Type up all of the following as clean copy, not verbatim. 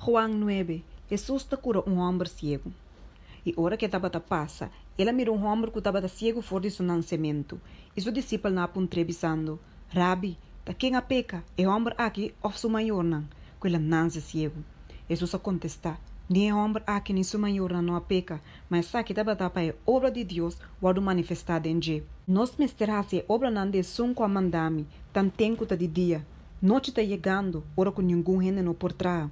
Juan 9. Jesús te curou um homem ciego. E hora que estava passa, ela mirou um homem que estava ciego fora de seu nascimento. E seu discípulo na entrevistando, Rabi, da quem a peca? É homem aqui ou seu maior não? Que ele nasce ciego. Jesus a contestar, nem é homem aqui nem seu maior não a peca, mas sabe que estava para a obra de Deus, o manifestada em G. Nós mesterase obra não de som com a mandame, tan tempo de dia. Noite está chegando, hora que ninguém gente não por trás.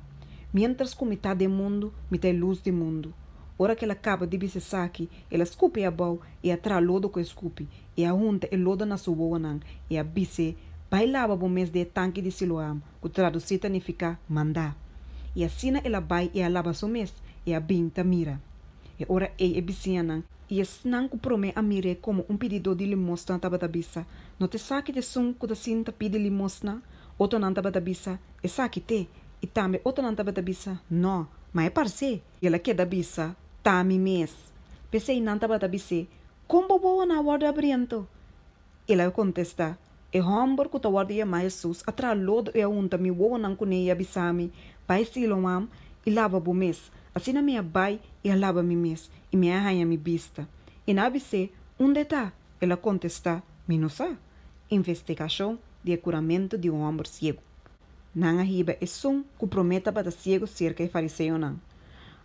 Mientras que mitad do mundo, mitad luz do mundo. Ora que ela acaba de se saque, ela escupe a bau e atrás lodo que escupe, e a junta e lodo na sua boa e a bise, bailava bom mês de tanque de Siloam, que traduzir significa mandar. E assim ela vai e alaba seu mês, e a binta mira. E ora e bisiana, e a snan que promete a mire como pedido de limosna tabatabisa. Não te saque de som que da cinta pide limosna, outro não tabatabisa, e saque te, e também outro não tabatabisa, não, mas é parce. E ela quer da bisa, tami mês. Pensei não tabatabise, como boa na guarda abriento? Ela contesta, e homem que guarda e mais Jesus, atrás lodo e a unta mi boa não cuneia bisami, pai silomam, e lava bo mês. Assim a minha bai e a lava mi mês, e minha arranha mi vista. E na abisse, onde está? Ela contesta, mi não sabe. Investigação de curamento de um homem ciego. Não arriba é som que prometa para ciego cerca e fariseu não.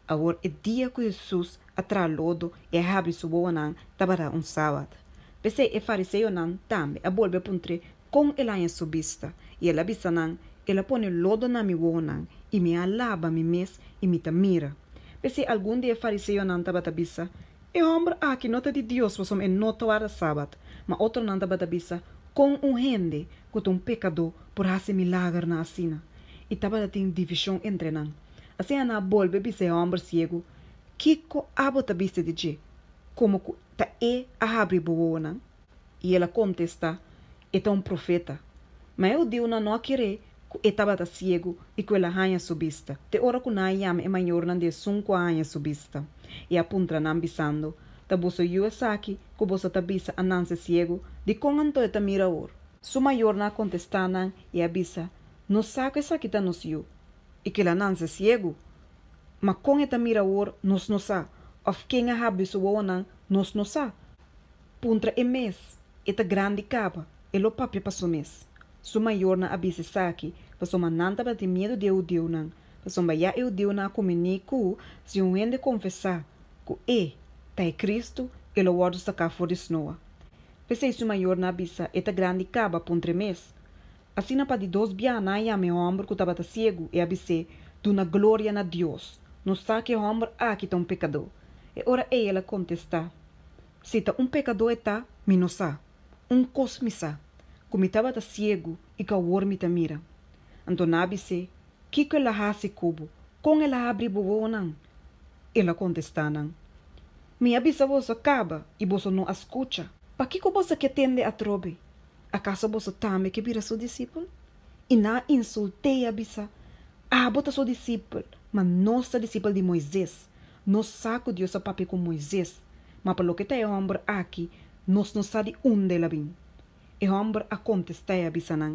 Agora é dia que Jesus atrás lodo e abre sua boa não, estava sábado. Pensei e fariseu não também a volver puntre com ela em sua vista. E ela vista não, ela põe lodo na mi boa não, e me alaba mi mês e me mira. Pensei algum dia fariseu não estava tabisa. E homem aqui nota de Deus was em nota hora sábado, mas outro não estava tabisa com gente que um pecador por fazer milagre na assina. E estava tem divisão entre não. Assim ana volve bise homem ciego, Kiko abo tabista de je, como que ta a abre boa não. E ela contesta, é um profeta. Mas eu digo não querer que estava ciego e que ela hanha subista. Te ora que na yam é maior não de 5 anos subista. E apunta não bisando, ta boso eu saki que boso tabisa ananse ciego, de com anto eta mira or. Su maior na contestanan e abisa, no saco essa que tá nos eu. E que la nanse ciego. Ma com eta mira or nos no sa, of quem a habi su wonan nos no sa. Puntra e mês, eta grande capa, e lo papia pa su mês. Su maior na abisa saki, pa su mananta ba de medo de udeu nan, pa su mbaya e udeu na comunico se um ende confessar, que tá é Cristo, e lo word sa cá for snoa. Pensei su maior na abisa, eta grande capa puntre mês. Assim na pa de 2 biana e a meu homem que estava ciego e abise, do na glória na Deus. Não sabe que o homem aqui tá pecador. E ora ela contesta, se tá pecador está, me não sabe. Cos me sabe. Como estava ciego e que o orme tá mira. Então abise, que ela hace cubo, com ela abre boa não. Ela contesta não. Me abisa você acaba e você não escuta. Pa que você que tende a trobe? Acaso você também que vira seu discípulo? E na insultei a bisa. Bota seu discípulo, mas nossa discípulo de Moisés. Nós saco Deus a papi com Moisés. Mas pelo que tem homem aqui, nós não sabe onde ela vem. E homem a contestar a bisa não.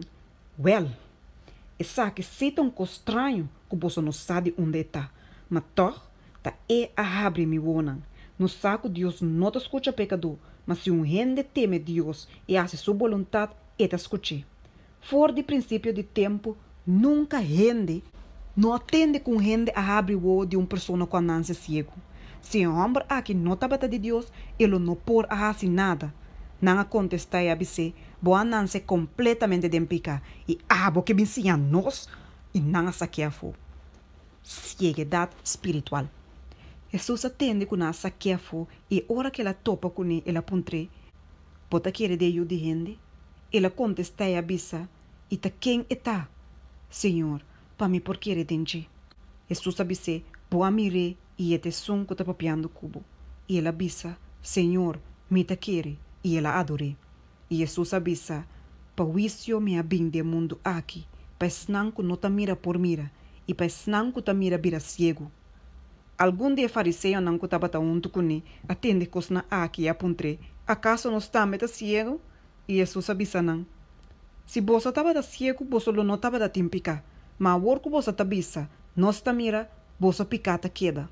Well, e sabe se tão estranho que você não sabe onde está. Mas toch, tá a abre mi wona. No saco Deus não te escuta pecador. Mas se um gente teme Deus e faz sua vontade, ele escuta. Fora de princípio de tempo, nunca gente não atende com gente a abrir o olho de uma pessoa com nasce ciego. Se um homem aqui não está de Deus, ele não pode fazer nada. Não a contestar e abise, boa nasce completamente de pica e abo que vincia nós e não a saquear fogo. Ceguidade espiritual. Jesus atende com a saqueafo e hora que ela topa com ele, ela puntre. Bota querer de eu de gente. Ela contesta e abisa. E ta quem está? Senhor, para mim por querer denje. Jesus abise, boa mire e ete som que tá papiando cubo. E ela abisa, Senhor, me ta querer. E ela adore. E Jesus abisa, pa wisio me abinde mundo aqui, pa snanco não ta mira por mira, e pa snanco ta mira vira ciego. Algum dia fariseu não que estava tão junto com ele, atende cosna aqui e apuntre. Acaso não está meta ciego? E Jesus avisa não. Se você estava ciego, você não estava da timpica. Mas agora que você está bisa, Nós mira, bolsa picata queda.